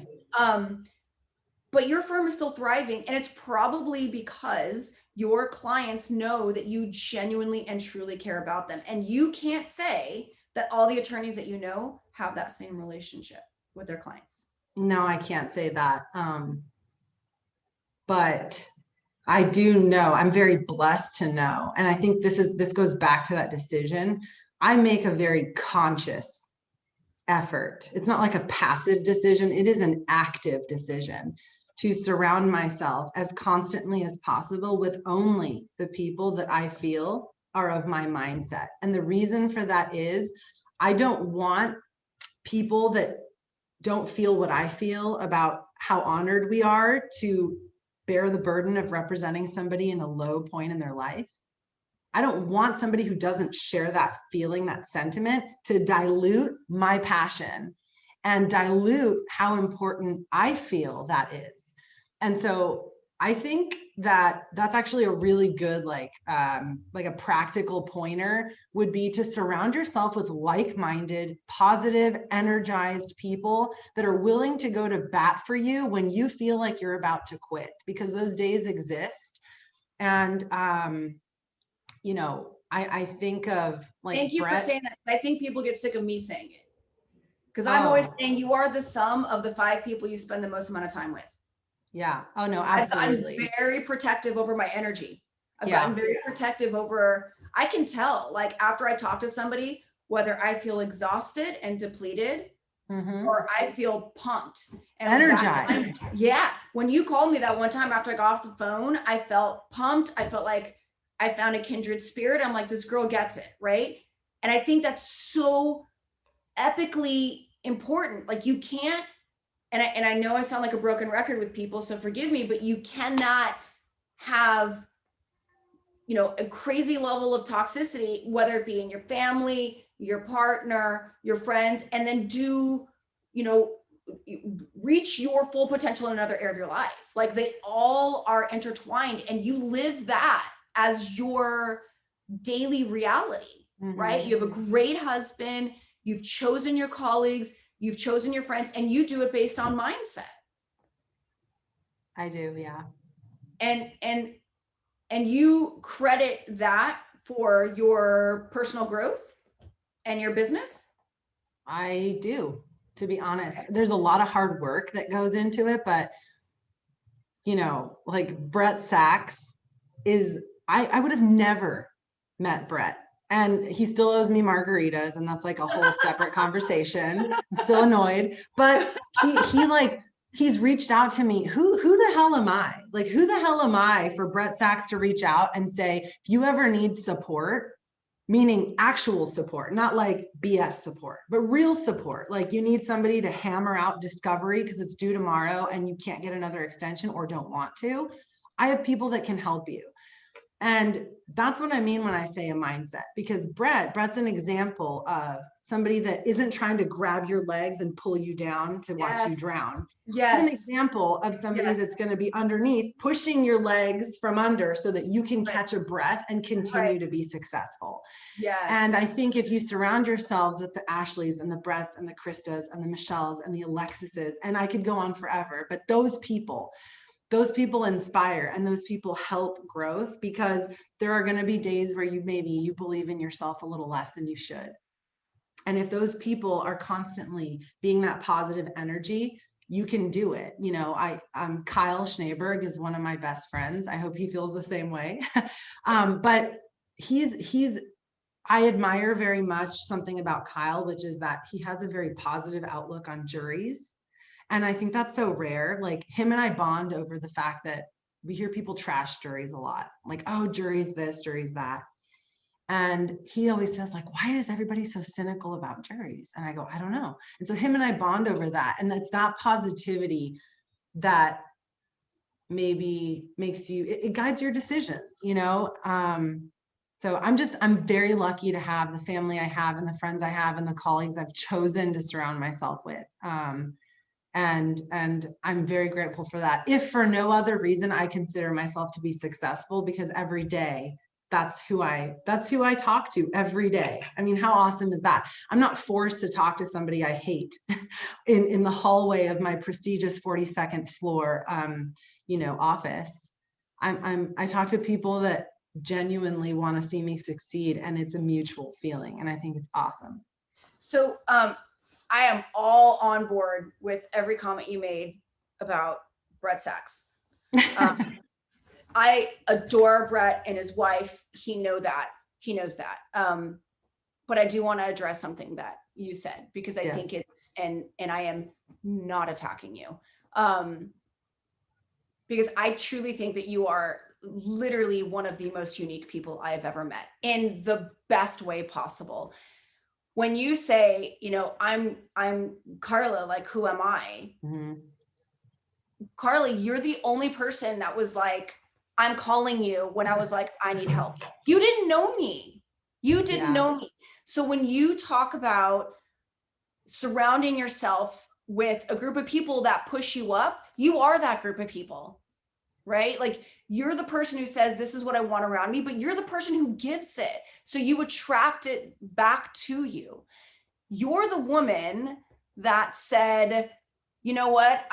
But your firm is still thriving, and it's probably because your clients know that you genuinely and truly care about them. And you can't say that all the attorneys that you know have that same relationship with their clients. No, I can't say that. But I do know, I'm very blessed to know. And I think this goes back to that decision. I make a very conscious effort. It's not like a passive decision. It is an active decision to surround myself as constantly as possible with only the people that I feel are of my mindset. And the reason for that is I don't want people that don't feel what I feel about how honored we are to bear the burden of representing somebody in a low point in their life. I don't want somebody who doesn't share that feeling, that sentiment, to dilute my passion and dilute how important I feel that is. And so I think that that's actually a really good, like a practical pointer would be to surround yourself with like-minded, positive, energized people that are willing to go to bat for you when you feel like you're about to quit, because those days exist. And, I think of like, thank you Brett. for saying that. I think people get sick of me saying it because I'm always saying you are the sum of the 5 people you spend the most amount of time with. Yeah. Oh no, absolutely. I'm very protective over my energy. I've gotten very protective over, I can tell, like after I talk to somebody, whether I feel exhausted and depleted or I feel pumped and energized. When you called me that one time after I got off the phone, I felt pumped. I felt like I found a kindred spirit. I'm like, this girl gets it, right? And I think that's so epically important. Like you can't, and I know I sound like a broken record with people, so forgive me, but you cannot have, a crazy level of toxicity, whether it be in your family, your partner, your friends, and then reach your full potential in another area of your life. Like they all are intertwined, and you live that as your daily reality, right? You have a great husband, you've chosen your colleagues, you've chosen your friends, and you do it based on mindset. I do, yeah. And you credit that for your personal growth and your business? I do, to be honest. There's a lot of hard work that goes into it, but like Brett Sachs I would have never met Brett. And he still owes me margaritas, and that's like a whole separate conversation. I'm still annoyed, but he like he's reached out to me. Who the hell am I? Like, who the hell am I for Brett Sachs to reach out and say, if you ever need support, meaning actual support, not like BS support, but real support. Like you need somebody to hammer out discovery because it's due tomorrow and you can't get another extension or don't want to. I have people that can help you. And that's what I mean when I say a mindset, because Brett's an example of somebody that isn't trying to grab your legs and pull you down to watch you drown. Yes. He's an example of somebody that's going to be underneath, pushing your legs from under so that you can catch a breath and continue to be successful. Yes. And I think if you surround yourselves with the Ashleys and the Bretts and the Kristas and the Michelles and the Alexises, and I could go on forever, but those people inspire and those people help growth, because there are going to be days where you believe in yourself a little less than you should. And if those people are constantly being that positive energy, you can do it. You know, Kyle Schneeberg is one of my best friends. I hope he feels the same way. But I admire very much something about Kyle, which is that he has a very positive outlook on juries. And I think that's so rare. Like him and I bond over the fact that we hear people trash juries a lot. Like, oh, jury's this, jury's that. And he always says, like, why is everybody so cynical about juries? And I go, I don't know. And so him and I bond over that. And that's that positivity that maybe makes you, it guides your decisions, you know? So I'm very lucky to have the family I have and the friends I have and the colleagues I've chosen to surround myself with. And I'm very grateful for that. If for no other reason, I consider myself to be successful because every day, that's who I talk to every day. I mean, how awesome is that? I'm not forced to talk to somebody I hate in the hallway of my prestigious 42nd floor, office. I talk to people that genuinely want to see me succeed, and it's a mutual feeling. And I think it's awesome. So, I am all on board with every comment you made about Brett Sachs. I adore Brett and his wife. He knows that. But I do want to address something that you said, because I think it's, and I am not attacking you. Because I truly think that you are literally one of the most unique people I have ever met in the best way possible. When you say, I'm Karla, like, who am I? Mm-hmm. Karla, you're the only person that was like, I'm calling you when I was like, I need help. You didn't know me. You didn't know me. So when you talk about surrounding yourself with a group of people that push you up, you are that group of people, right? Like, you're the person who says, this is what I want around me, but you're the person who gives it. So you attract it back to you. You're the woman that said, you know what,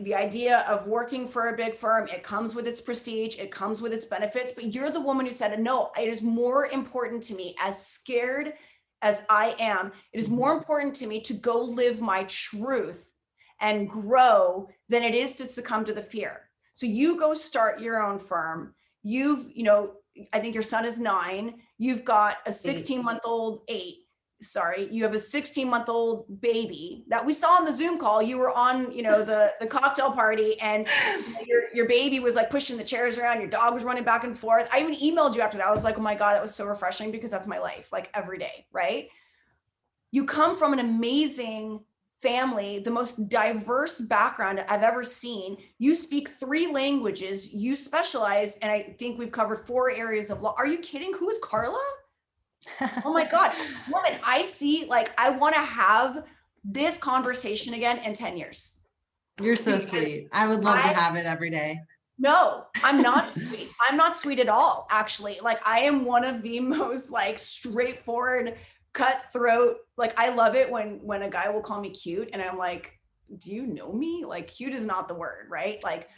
the idea of working for a big firm, it comes with its prestige, it comes with its benefits, but you're the woman who said, no, it is more important to me, as scared as I am, it is more important to me to go live my truth and grow than it is to succumb to the fear. So you go start your own firm. I think your son is 9. You've got a 16-month-old, 8. Sorry, you have a 16-month-old baby that we saw on the Zoom call. You were on, the cocktail party, and your baby was like pushing the chairs around. Your dog was running back and forth. I even emailed you after that. I was like, oh my God, that was so refreshing, because that's my life, like every day, right? You come from an amazing family, the most diverse background I've ever seen. You speak 3 languages. You specialize, and I think we've covered 4 areas of law. Are you kidding? Who is Karla? Oh my God, woman, I see, like, I want to have this conversation again in 10 years. You're so sweet. I would love to have it every day. No, I'm not sweet. I'm not sweet at all, actually. Like, I am one of the most, like, straightforward, cutthroat. Like, I love it when a guy will call me cute, and I'm like, do you know me? Like, cute is not the word, right? Like,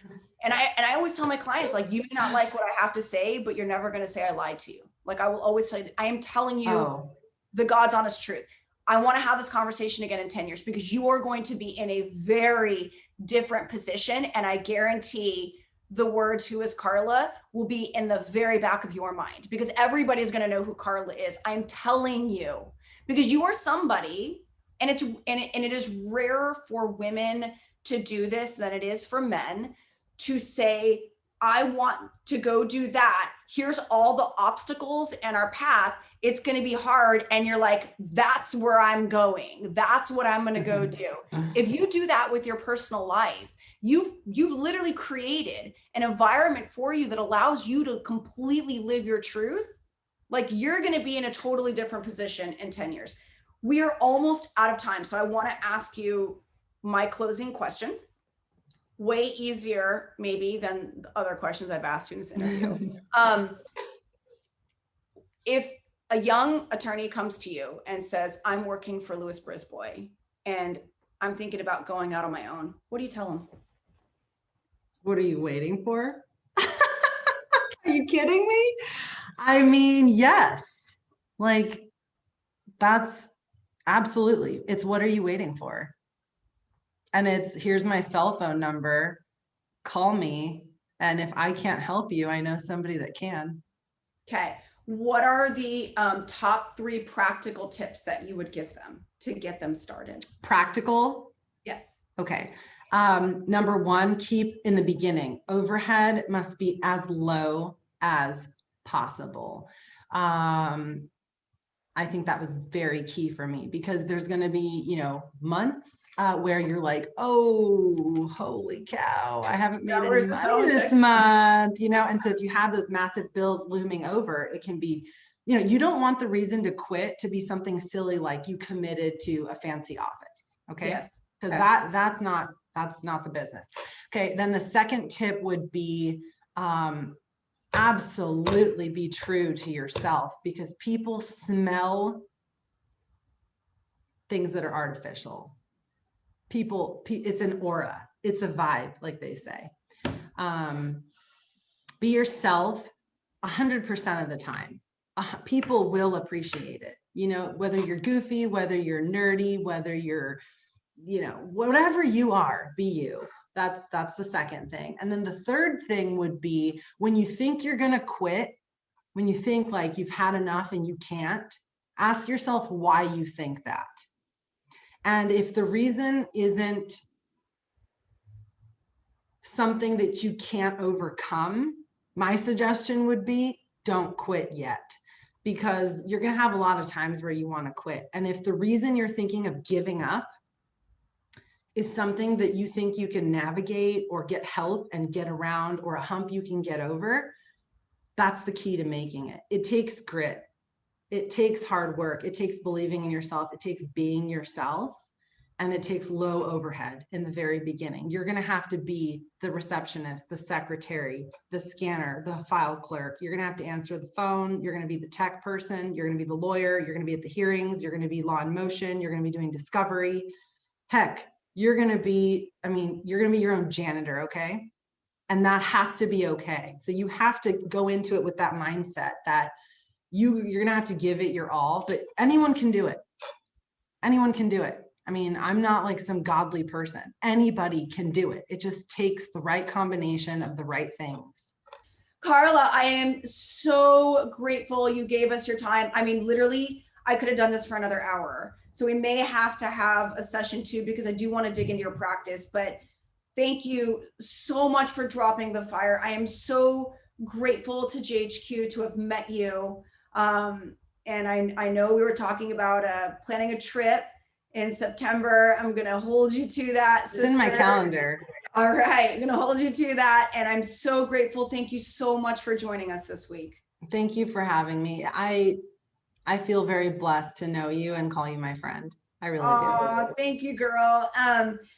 and I always tell my clients, like, you may not like what I have to say, but you're never going to say I lied to you. Like, I will always tell you, I am telling you the God's honest truth. I want to have this conversation again in 10 years, because you are going to be in a very different position. And I guarantee the words, who is Karla, will be in the very back of your mind, because everybody is going to know who Karla is. I'm telling you, because you are somebody, and it is rare for women to do this than it is for men to say, I want to go do that. Here's all the obstacles and our path. It's going to be hard. And you're like, that's where I'm going. That's what I'm going to go do. If you do that with your personal life, you've literally created an environment for you that allows you to completely live your truth. Like, you're going to be in a totally different position in 10 years. We are almost out of time. So I want to ask you my closing question. Way easier maybe than the other questions I've asked you in this interview. If a young attorney comes to you and says, I'm working for Louis Brisbois and I'm thinking about going out on my own, what do you tell them? What are you waiting for? Are you kidding me? I mean, yes, like that's absolutely, it's what are you waiting for? And it's, here's my cell phone number, call me. And if I can't help you, I know somebody that can. Okay. What are the top 3 practical tips that you would give them to get them started? Practical? Yes. Okay. Number 1, keep in the beginning. Overhead must be as low as possible. I think that was very key for me because there's going to be, you know, months where you're like, oh, holy cow, I haven't made any money this month, you know? And so if you have those massive bills looming over, it can be, you know, you don't want the reason to quit to be something silly like you committed to a fancy office. Okay. Yes. Because that's not the business. Okay. Then the second tip would be, absolutely be true to yourself because people smell things that are artificial. It's an aura, it's a vibe, like they say. Be yourself 100% of the time. People will appreciate it. You know, whether you're goofy, whether you're nerdy, whether you're, you know, whatever you are, be you. That's the second thing. And then the third thing would be when you think you're going to quit, when you think like you've had enough and you can't, ask yourself why you think that. And if the reason isn't something that you can't overcome, my suggestion would be don't quit yet, because you're going to have a lot of times where you want to quit. And if the reason you're thinking of giving up is something that you think you can navigate or get help and get around, or a hump you can get over, that's the key to making it. It takes grit. It takes hard work. It takes believing in yourself. It takes being yourself. And it takes low overhead in the very beginning. You're going to have to be the receptionist, the secretary, the scanner, the file clerk. You're going to have to answer the phone. You're going to be the tech person. You're going to be the lawyer. You're going to be at the hearings. You're going to be law in motion. You're going to be doing discovery. Heck, you're going to be, you're going to be your own janitor. Okay. And that has to be okay. So you have to go into it with that mindset that you're going to have to give it your all, but anyone can do it. Anyone can do it. I'm not like some godly person. Anybody can do it. It just takes the right combination of the right things. Karla, I am so grateful you gave us your time. Literally, I could have done this for another hour. So we may have to have a session 2 because I do want to dig into your practice, but thank you so much for dropping the fire. I am so grateful to JHQ to have met you. And I know we were talking about planning a trip in September. I'm going to hold you to that, sister. It's in my calendar. All right. I'm going to hold you to that. And I'm so grateful. Thank you so much for joining us this week. Thank you for having me. I feel very blessed to know you and call you my friend. I really do. Thank you, girl.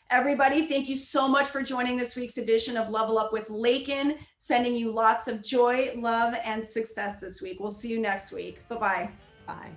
Everybody, thank you so much for joining this week's edition of Level Up with Laiken. Sending you lots of joy, love, and success this week. We'll see you next week. Bye-bye. Bye.